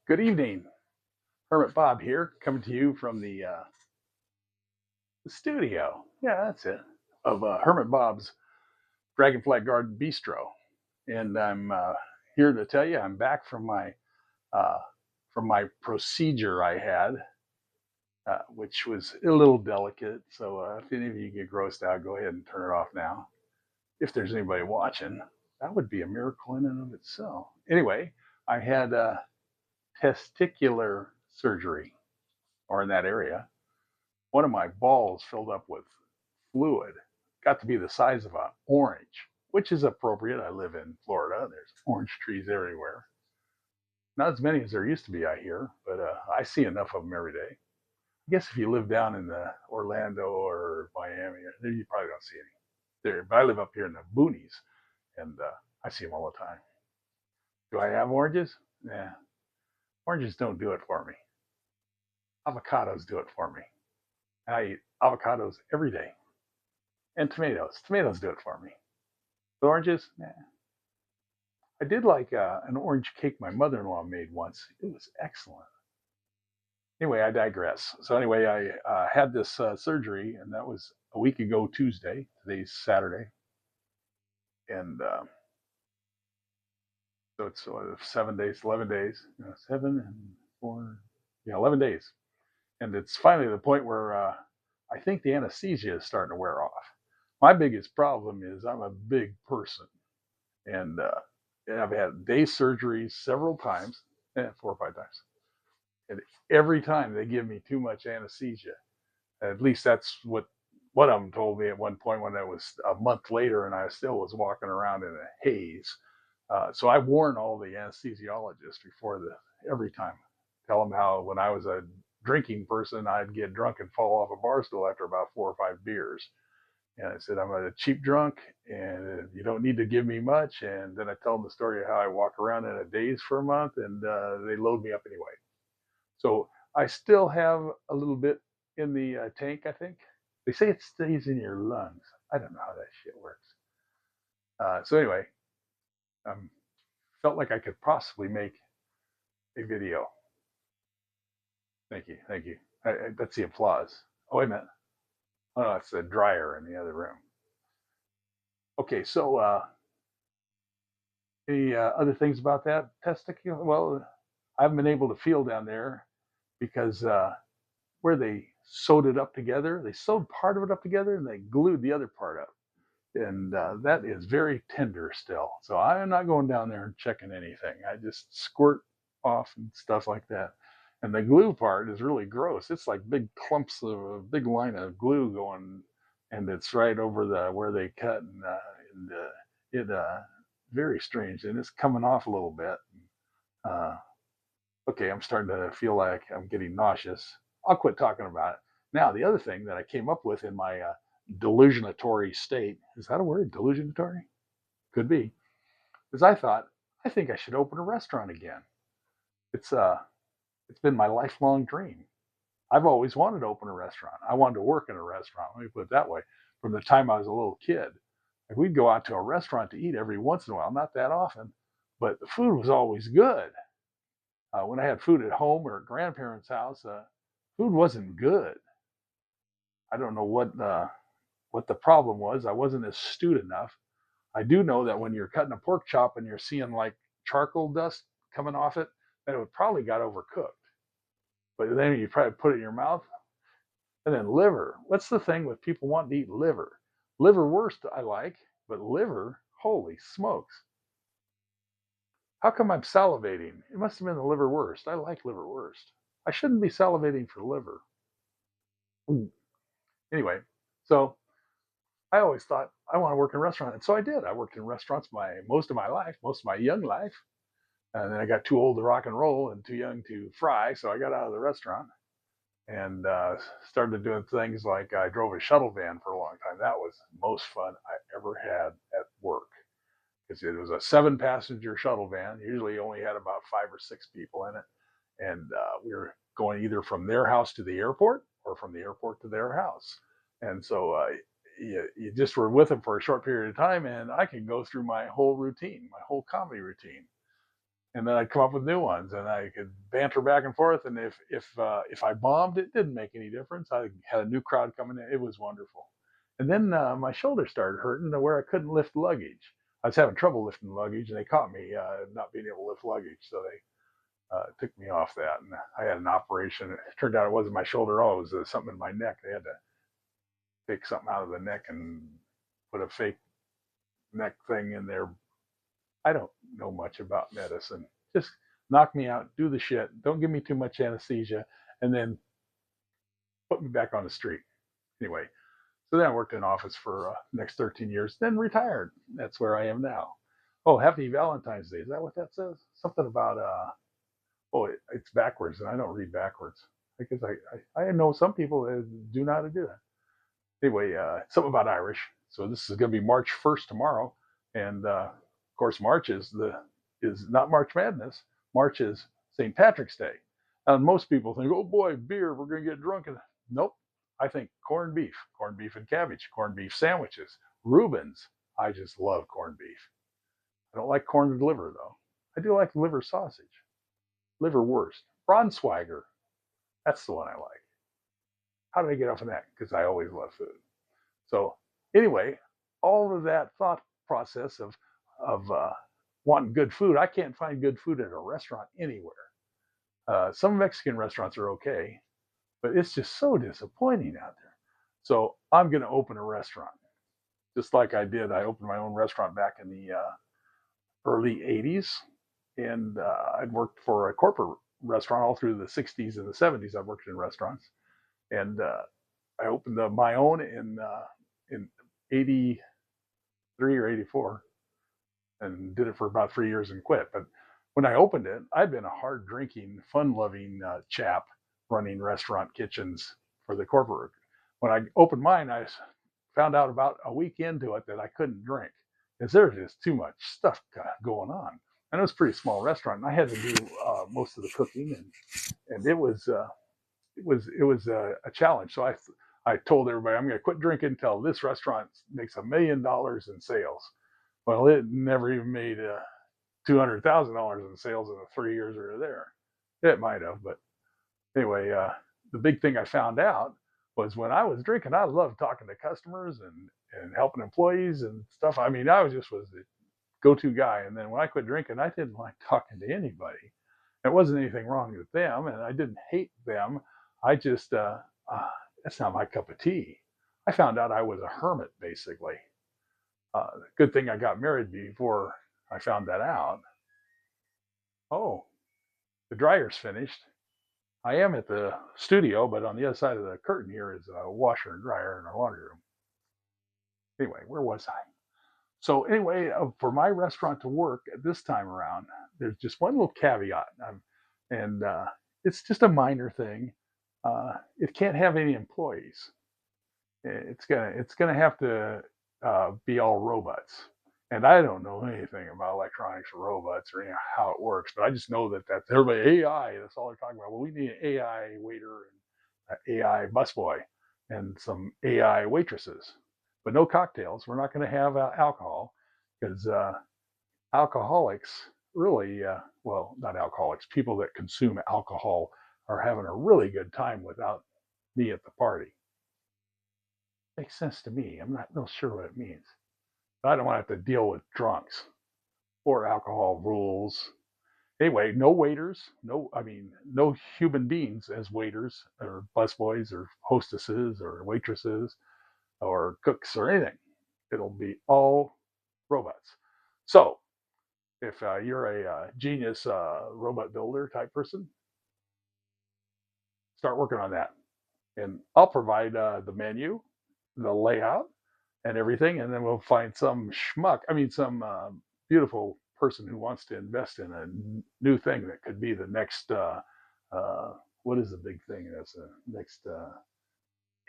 Good evening. Hermit Bob here, coming to you from the studio. Yeah, that's it. Of Hermit Bob's Dragonfly Garden Bistro. And I'm here to tell you I'm back uh, from my procedure I had, which was a little delicate. So if any of you get grossed out, go ahead and turn it off now. If there's anybody watching, that would be a miracle in and of itself. Anyway, I had testicular surgery, or in that area. One of my balls filled up with fluid, got to be the size of an orange, which is appropriate. I live in Florida. There's orange trees everywhere. Not as many as there used to be, I hear, but I see enough of them every day. I guess if you live down in the Orlando or Miami, you probably don't see any there. But I live up here in the boonies, and I see them all the time. Do I have oranges? Nah, oranges don't do it for me. Avocados do it for me. I eat avocados every day. And tomatoes. Tomatoes do it for me. The oranges, nah. I did like an orange cake my mother-in-law made once. It was excellent. Anyway, I digress. So anyway, I had this surgery, and that was a week ago Tuesday. Today's Saturday, and so it's 7 days, 11 days, 7 and 4, yeah, 11 days, and it's finally the point where I think the anesthesia is starting to wear off. My biggest problem is I'm a big person, and I've had day surgeries several times, 4 or 5 times, and every time they give me too much anesthesia. At least that's what one of them told me at one point when it was a month later and I still was walking around in a haze. So I warn all the anesthesiologists before every time. Tell them how when I was a drinking person, I'd get drunk and fall off a bar stool after about 4 or 5 beers. And I said, I'm a cheap drunk and you don't need to give me much. And then I tell them the story of how I walk around in a daze for a month and they load me up anyway. So I still have a little bit in the tank, I think. They say it stays in your lungs. I don't know how that shit works. So anyway, felt like I could possibly make a video. Thank you, thank you. That's the applause. Oh, wait a minute. Oh, no, it's the dryer in the other room. Okay, so any other things about that testicle? Well, I haven't been able to feel down there because where they sewed it up together, they sewed part of it up together and they glued the other part up. And that is very tender still. So I'm not going down there and checking anything. I just squirt off and stuff like that. And the glue part is really gross. It's like big clumps of a big line of glue going, and it's right over the where they cut, and it very strange, and it's coming off a little bit. Uh, okay, I'm starting to feel like I'm getting nauseous. I'll quit talking about it. Now, the other thing that I came up with in my delusionatory state, is that a word? Delusionatory? Could be. Is I thought, I think I should open a restaurant again. It's it's been my lifelong dream. I've always wanted to open a restaurant. I wanted to work in a restaurant. Let me put it that way. From the time I was a little kid, like we'd go out to a restaurant to eat every once in a while, not that often, but the food was always good. When I had food at home or at grandparents' house, food wasn't good. I don't know what the problem was. I wasn't astute enough. I do know that when you're cutting a pork chop and you're seeing like charcoal dust coming off it, that it would probably got overcooked. But then you probably put it in your mouth. And then liver. What's the thing with people wanting to eat liver? Liverwurst I like, but liver, holy smokes. How come I'm salivating? It must have been the liverwurst. I like liverwurst. I shouldn't be salivating for liver. Anyway, so I always thought I want to work in a restaurant, and so I did. I worked in restaurants most of my life, most of my young life, and then I got too old to rock and roll and too young to fry, so I got out of the restaurant and started doing things like I drove a shuttle van for a long time. That was the most fun I ever had at work because it was a 7-passenger shuttle van. Usually only had about 5 or 6 people in it, and we were going either from their house to the airport or from the airport to their house. And so you just were with them for a short period of time, and I could go through my whole routine, my whole comedy routine. and then I'd come up with new ones, and I could banter back and forth. And if I bombed, it didn't make any difference. I had a new crowd coming in. It was wonderful. And then my shoulder started hurting to where I couldn't lift luggage. I was having trouble lifting luggage, and they caught me not being able to lift luggage, so they took me off that. And I had an operation. It turned out it wasn't my shoulder at all. It was something in my neck. They had to take something out of the neck and put a fake neck thing in there. I don't know much about medicine. Just knock me out, do the shit, don't give me too much anesthesia, and then put me back on the street. Anyway, so then I worked in office for the next 13 years, then retired. That's where I am now. Oh, happy Valentine's Day. Is that what that says? Something about, it's backwards, and I don't read backwards. Because I know some people that do know how to do that. Anyway, something about Irish. So this is going to be March 1st tomorrow. And of course, March is not March Madness. March is St. Patrick's Day. And most people think, oh boy, beer, we're going to get drunk. Nope. I think corned beef and cabbage, corned beef sandwiches, Reubens. I just love corned beef. I don't like corned liver, though. I do like liver sausage, liverwurst, Braunschweiger. That's the one I like. How did I get off of that? Because I always love food. So anyway, all of that thought process of wanting good food, I can't find good food at a restaurant anywhere. Some Mexican restaurants are okay, but it's just so disappointing out there. So I'm going to open a restaurant, just like I did. I opened my own restaurant back in the early 80s, and I'd worked for a corporate restaurant all through the 60s and the 70s. I worked in restaurants, and I opened my own in 83 or 84, and did it for about 3 years and quit. But when I opened it, I'd been a hard drinking, fun loving chap running restaurant kitchens for the corporate. When I opened mine, I found out about a week into it that I couldn't drink because there was just too much stuff going on. And it was a pretty small restaurant, and I had to do most of the cooking, and it was a challenge. So I told everybody I'm going to quit drinking until this restaurant makes $1 million in sales. Well, it never even made $200,000 in sales in the 3 years we were there. It might have, but anyway, the big thing I found out was when I was drinking, I loved talking to customers and helping employees and stuff. I mean, I was the go-to guy. And then when I quit drinking, I didn't like talking to anybody. There wasn't anything wrong with them, and I didn't hate them. I just, that's not my cup of tea. I found out I was a hermit, basically. Good thing I got married before I found that out. Oh, the dryer's finished. I am at the studio, but on the other side of the curtain here is a washer and dryer in our laundry room. Anyway, where was I? So anyway, for my restaurant to work at this time around, there's just one little caveat, and it's just a minor thing. It can't have any employees. It's gonna have to be all robots. And I don't know anything about electronics or robots or how it works, but I just know that's everybody AI. That's all they're talking about. Well, we need an AI waiter and an AI busboy and some AI waitresses, but no cocktails. We're not going to have alcohol because alcoholics really, well, not alcoholics, people that consume alcohol are having a really good time without me at the party. Makes sense to me. I'm not real sure what it means. But I don't want to have to deal with drunks or alcohol rules. Anyway, no waiters, no human beings as waiters or busboys or hostesses or waitresses or cooks or anything. It'll be all robots. So if you're a genius robot builder type person, start working on that. And I'll provide the menu, the layout, and everything, and then we'll find some schmuck. Some beautiful person who wants to invest in a new thing that could be the next. What is the big thing? That's the next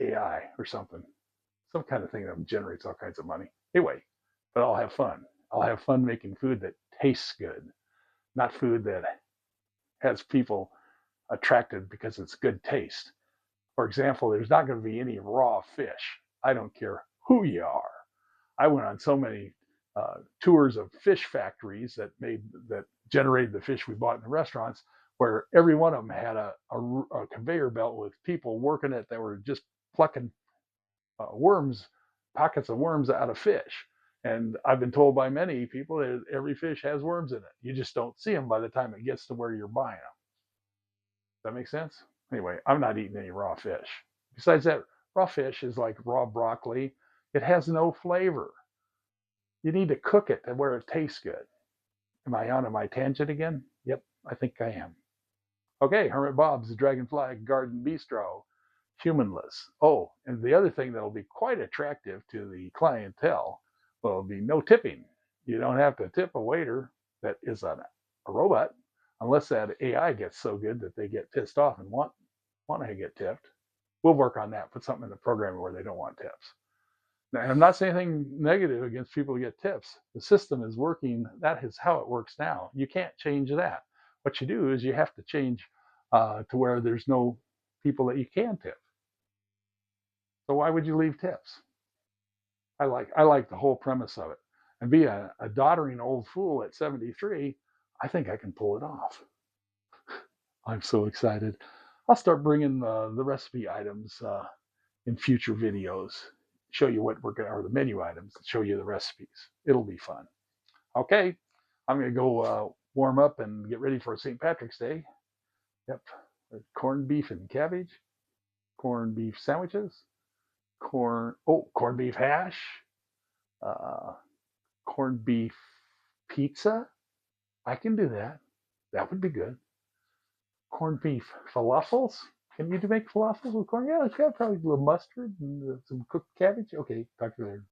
AI or something, some kind of thing that generates all kinds of money. Anyway, but I'll have fun. I'll have fun making food that tastes good, not food that has people attracted because it's good taste. For example, there's not going to be any raw fish. I don't care who you are. I went on so many tours of fish factories that generated the fish we bought in the restaurants, where every one of them had a conveyor belt with people working it that were just plucking worms, pockets of worms out of fish. And I've been told by many people that every fish has worms in it. You just don't see them by the time it gets to where you're buying them. Does that make sense? Anyway, I'm not eating any raw fish. Besides that, raw fish is like raw broccoli. It has no flavor. You need to cook it to where it tastes good. Am I on my tangent again? Yep, I think I am. Okay, Hermit Bob's Dragonfly Garden Bistro, humanless. Oh, and the other thing that'll be quite attractive to the clientele will be no tipping. You don't have to tip a waiter that is a robot, unless that AI gets so good that they get pissed off and want to get tipped. We'll work on that. Put something in the program where they don't want tips. Now, I'm not saying anything negative against people who get tips. The system is working. That is how it works now. You can't change that. What you do is you have to change to where there's no people that you can tip. So why would you leave tips? I like the whole premise of it. And be a doddering old fool at 73, I think I can pull it off. I'm so excited. I'll start bringing the recipe items in future videos. Show you what we're going, or the menu items, show you the recipes. It'll be fun. Okay, I'm going to go warm up and get ready for St. Patrick's Day. Yep, corned beef and cabbage, corned beef sandwiches, corned beef hash, uh, corned beef pizza. I can do that. That would be good. Corned beef falafels. Can you make falafels with corn? Yeah, it's got probably a little mustard and some cooked cabbage. Okay, talk to you later.